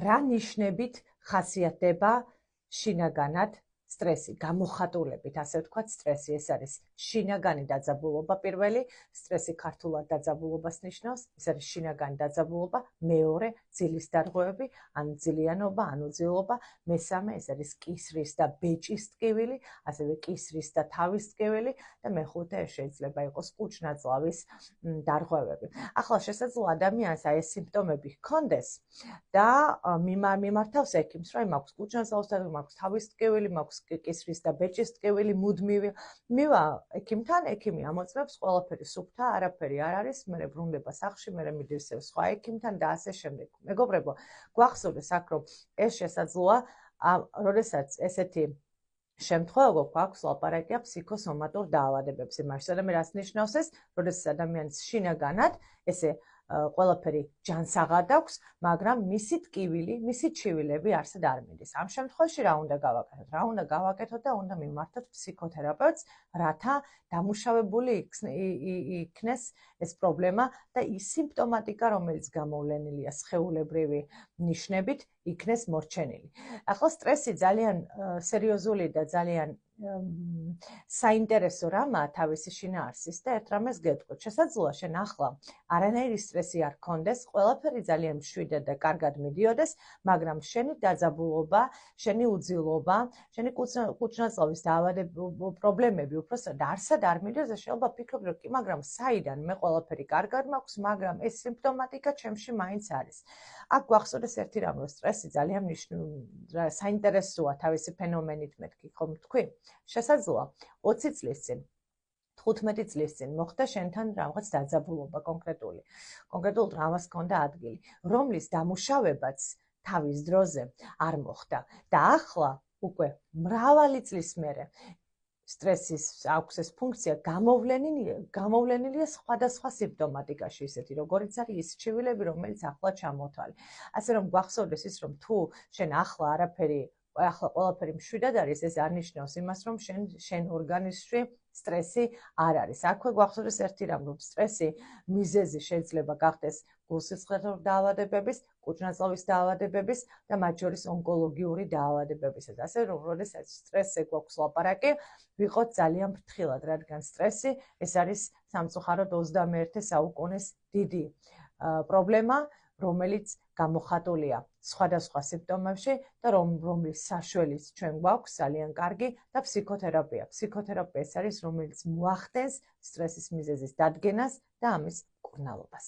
რა ნიშნებით ხასიათდება შინაგანად სტრესი, გამოხატულებით, ასე ვთქვათ, სტრესი. ეს არის შინაგანი დაძაბულობა პირველი, სტრესი ქართულად დაძაბულობას ნიშნავს, ეს არის შინაგანი დაძაბულობა, მეორე ძილის დარღვევები, ან ძილიანობა, ან უძილობა, მესამე ეს არის კისრის და ბეჭის ტკივილი, ასევე კისრის და თავის ტკივილი და მეხუთე ეს შეიძლება იყოს კუჭნაწლავის დარღვევები. ახლა შესაძლოა ადამიანს აი ეს სიმპტომები ჰქონდეს და მიმართავს ექიმს, რომ მაქვს კუჭნაწლავის დარღვევა, მაქვს თავის ტკივილი, მაქვს კისრის და ბეჭის ტკივილი მუდმივი. მივა ექიმთან, ექიმი ამოწმებს, ყველაფერი სუფთა, არაფერი არ არის, მე ბრუნდება სახლში, მე მიდის სხვა ექიმთან და ასე შემდეგ. მეგობრებო, გვახსოვდეს აქ, რომ ეს შესაძლოა, როდესაც ესეთი შემთხვევა გვაქვს ლაპარაკია ფსიქოსომატურ დაავადებებზე. მაშინ რაც ნიშნავს ეს, როდესაც ადამიანს შინაგანად ესე ყველაფერი ჯანსაღად აქვს, მაგრამ მისი ტკივილი, მისი ჩივილები არსად არ მიდის. ამ შემთხვევაში რა უნდა გავაკეთოთ? რა უნდა გავაკეთოთ და უნდა მიმართოთ ფსიქოთერაპევტს, რათა დამუშავებული იქნეს ეს პრობლემა და ის სიმპტომატიკა, რომელიც გამოვლენილია სხეულებრივი ნიშნებით, იქნეს მორჩენილი. ახლა სტრესი ძალიან სერიოზული და ძალიან საინტერესო რამაა თავისი შინაარსის და ერთ რამეს გეტყვით. შესაძლოა შენ ახლა არანაირი სტრესი არ გქონდეს, ყველაფერი ძალიან მშვიდად და კარგად მიდიოდეს, მაგრამ შენი დაძაბულობა, შენი უძილობა, შენი კუჭნაწლავის დაავადებები, პრობლემები უბრალოდ არსად არ მიდიოდეს და შეიძლება ფიქრობ, რომ კი, მაგრამ საიდან მე ყველაფერი კარგად მაქვს, მაგრამ ეს სიმპტომატიკა ჩემში მაინც არის. აქ გვახსოვდეს ერთი რამ, რომ სტრესი ძალიან საინტერესოა თავისი ფენომენით, მეთქი ხომ თქვი? შესაძლოა 20 წლის წინ 15 წლის წინ მოხდა შენთან რაღაც დაძაბულობა კონკრეტულ დრავას ჰქონდა ადგილი, რომლის დამუშავებაც თავის დროზე არ მოხდა და ახლა უკვე მრავალი წლის მერე სტრესის აქვს ეს ფუნქცია გამოვლენილია სხვადასხვა სიმპტომატიკაში, ისეთი როგორიც არის ის ჩივილები, რომელიც ახლა ჩამოთვალე. ასე რომ გვახსოვდეს ის, რომ თუ შენ ახლა ყველაფერი მშვიდად არის, ეს არ ნიშნავს იმას, რომ შენ ორგანიზმში სტრესი არ არის. აქვე გვახსოვდეს ერთი რამ, რომ სტრესი მიზეზი შეიძლება გახდეს გულსისხლძარღვ დაავადებების, კუჭნაწლავის დაავადებების და მათ შორის ონკოლოგიური დაავადებებისა. ასე რომ, როდესაც სტრესზე გვაქვს ლაპარაკი, ვიყოთ ძალიან ფრთხილად, რადგან სტრესი ეს არის სამწუხაროდ 21 საუკუნის დიდი პრობლემა, რომელიც გამოხატულია სხვადასხვა სიმპტომებში და რომლის საშველიც ჩვენ გვაქვს ძალიან კარგი და ფსიქოთერაპია. ფსიქოთერაპია ეს არის, რომელიც მოახდენს სტრესის მიზეზის დადგენას და ამის მკურნალობას.